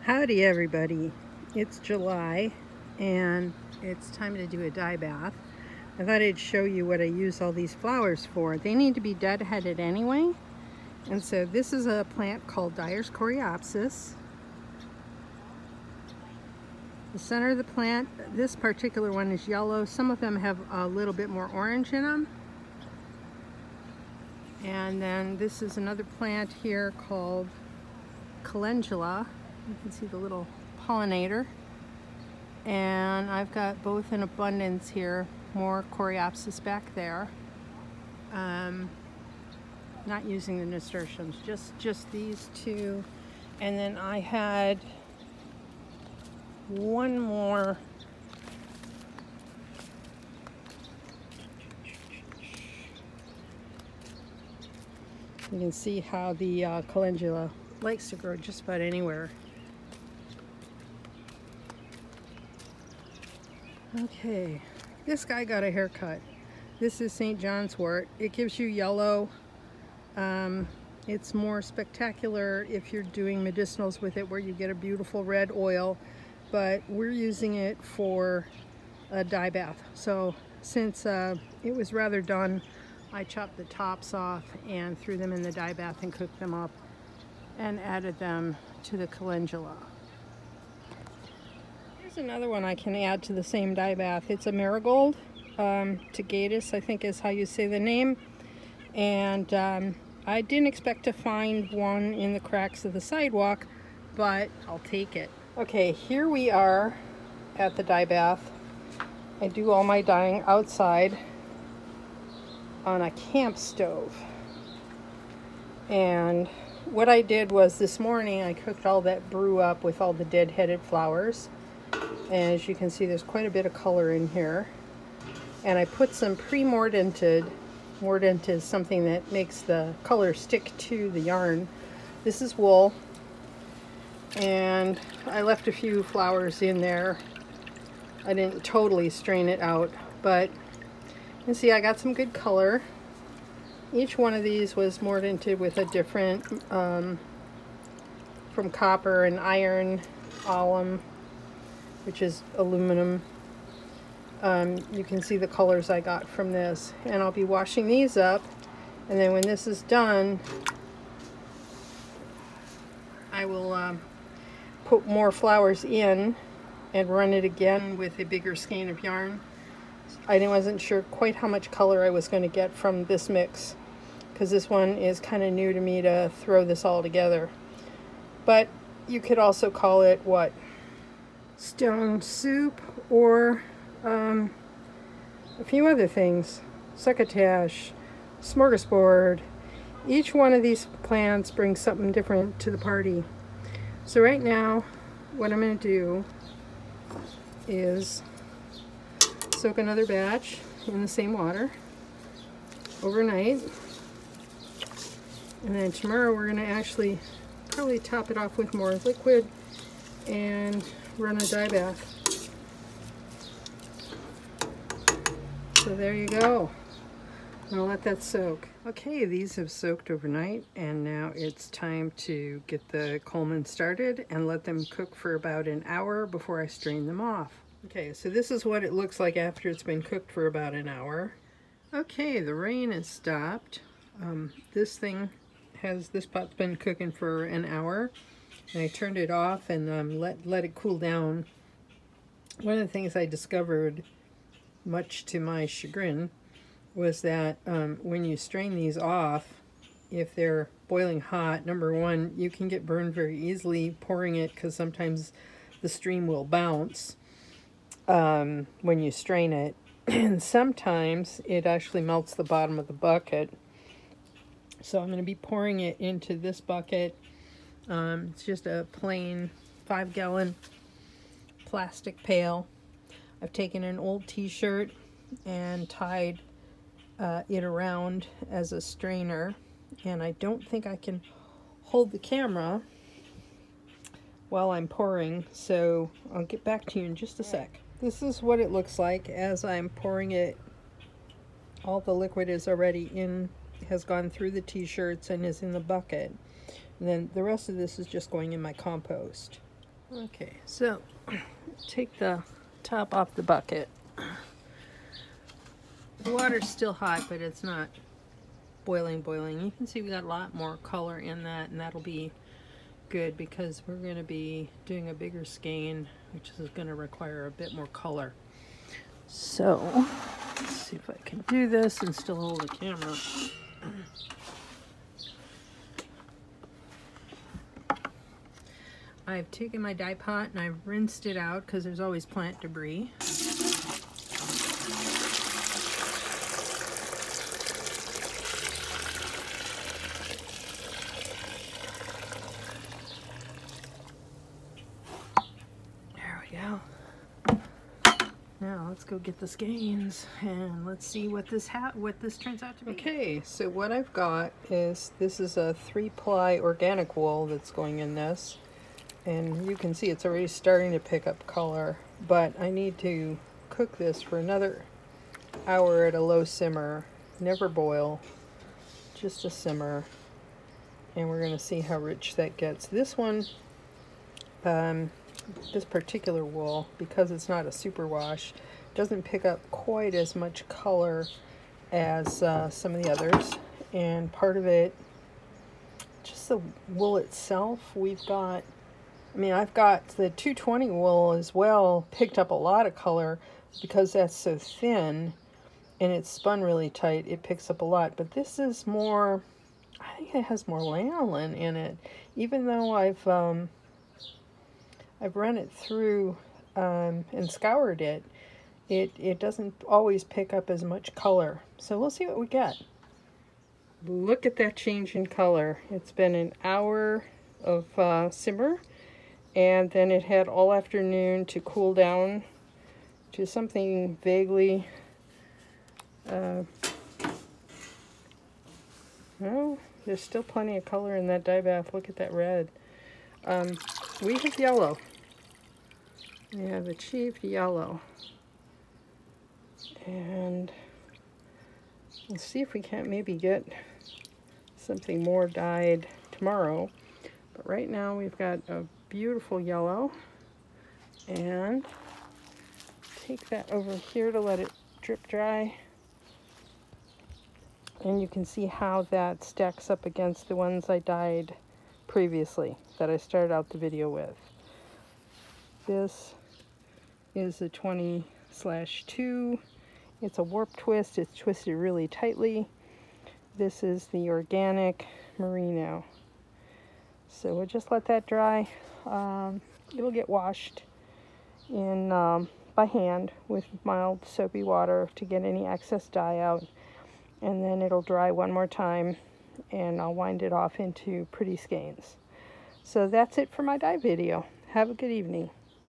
Howdy everybody, it's July and it's time to do a dye bath. I thought I'd show you what I use all these flowers for. They need to be deadheaded anyway, and so this is a plant called Dyer's Coreopsis. The center of the plant, this particular one is yellow. Some of them have a little bit more orange in them. And then this is another plant here called calendula. You can see the little pollinator. And I've got both in abundance here, more Coreopsis back there. Not using the nasturtiums, just these two. And then I had one more. You can see how the calendula likes to grow just about anywhere. Okay, this guy got a haircut. This is St. John's wort. It gives you yellow. It's more spectacular if you're doing medicinals with it, where you get a beautiful red oil, but we're using it for a dye bath. So since it was rather done, I chopped the tops off and threw them in the dye bath and cooked them up and added them to the calendula. Here's another one I can add to the same dye bath. It's a marigold, Tagatus, I think is how you say the name. And I didn't expect to find one in the cracks of the sidewalk, but I'll take it. Okay, here we are at the dye bath. I do all my dyeing outside on a camp stove. And what I did was this morning I cooked all that brew up with all the dead-headed flowers. And as you can see, there's quite a bit of color in here. And I put some pre-mordanted. Mordant is something that makes the color stick to the yarn. This is wool. And I left a few flowers in there. I didn't totally strain it out, but you can see I got some good color. Each one of these was mordanted with a different, from copper and iron, alum, which is aluminum. You can see the colors I got from this, and I'll be washing these up, and then when this is done I will put more flowers in and run it again with a bigger skein of yarn. I wasn't sure quite how much color I was going to get from this mix, because this one is kind of new to me to throw this all together. But you could also call it what? Stone soup, or a few other things. Succotash, smorgasbord. Each one of these plants brings something different to the party. So right now, what I'm going to do is soak another batch in the same water overnight. And then tomorrow we're going to actually probably top it off with more liquid and run a dye bath. So there you go. I'm gonna let that soak. Okay, these have soaked overnight, and now it's time to get the Coleman started and let them cook for about an hour before I strain them off. Okay, so this is what it looks like after it's been cooked for about an hour. Okay, the rain has stopped. This pot's been cooking for an hour, and I turned it off and let it cool down. One of the things I discovered, much to my chagrin, was that when you strain these off, if they're boiling hot, number one, you can get burned very easily pouring it, because sometimes the stream will bounce when you strain it. And sometimes it actually melts the bottom of the bucket. So I'm going to be pouring it into this bucket. It's just a plain 5-gallon plastic pail. I've taken an old t-shirt and tied it around as a strainer, and I don't think I can hold the camera while I'm pouring, so I'll get back to you in just a sec. This is what it looks like as I'm pouring it. All the liquid is already in, has gone through the t-shirts and is in the bucket. And then the rest of this is just going in my compost. Okay, so take the top off the bucket. The water's still hot, but it's not boiling. You can see we got a lot more color in that, and that'll be good because we're going to be doing a bigger skein, which is going to require a bit more color. So let's see if I can do this and still hold the camera. I've taken my dye pot and I've rinsed it out because there's always plant debris. There we go. Now let's go get the skeins and let's see what this turns out to be. Okay, so what I've got is, this is a 3-ply organic wool that's going in this. And you can see it's already starting to pick up color, but I need to cook this for another hour at a low simmer. Never boil, just a simmer. And we're going to see how rich that gets. This one, this particular wool, because it's not a superwash, doesn't pick up quite as much color as some of the others. And part of it, just the wool itself, I've got the 220 wool as well, picked up a lot of color because that's so thin and it's spun really tight. It picks up a lot, but this is more, I think it has more lanolin in it. Even though I've run it through and scoured it, it doesn't always pick up as much color. So we'll see what we get. Look at that change in color. It's been an hour of simmer. And then it had all afternoon to cool down to something vaguely, well, there's still plenty of color in that dye bath. Look at that red. We have yellow. We have achieved yellow. And we'll see if we can't maybe get something more dyed tomorrow. But right now we've got a beautiful yellow, and take that over here to let it drip dry, and you can see how that stacks up against the ones I dyed previously that I started out the video with. This is a 20/2. It's a warp twist. It's twisted really tightly. This is the organic merino. So we'll just let that dry. It'll get washed in by hand with mild soapy water to get any excess dye out, and then it'll dry one more time and I'll wind it off into pretty skeins. So that's it for my dye video. Have a good evening.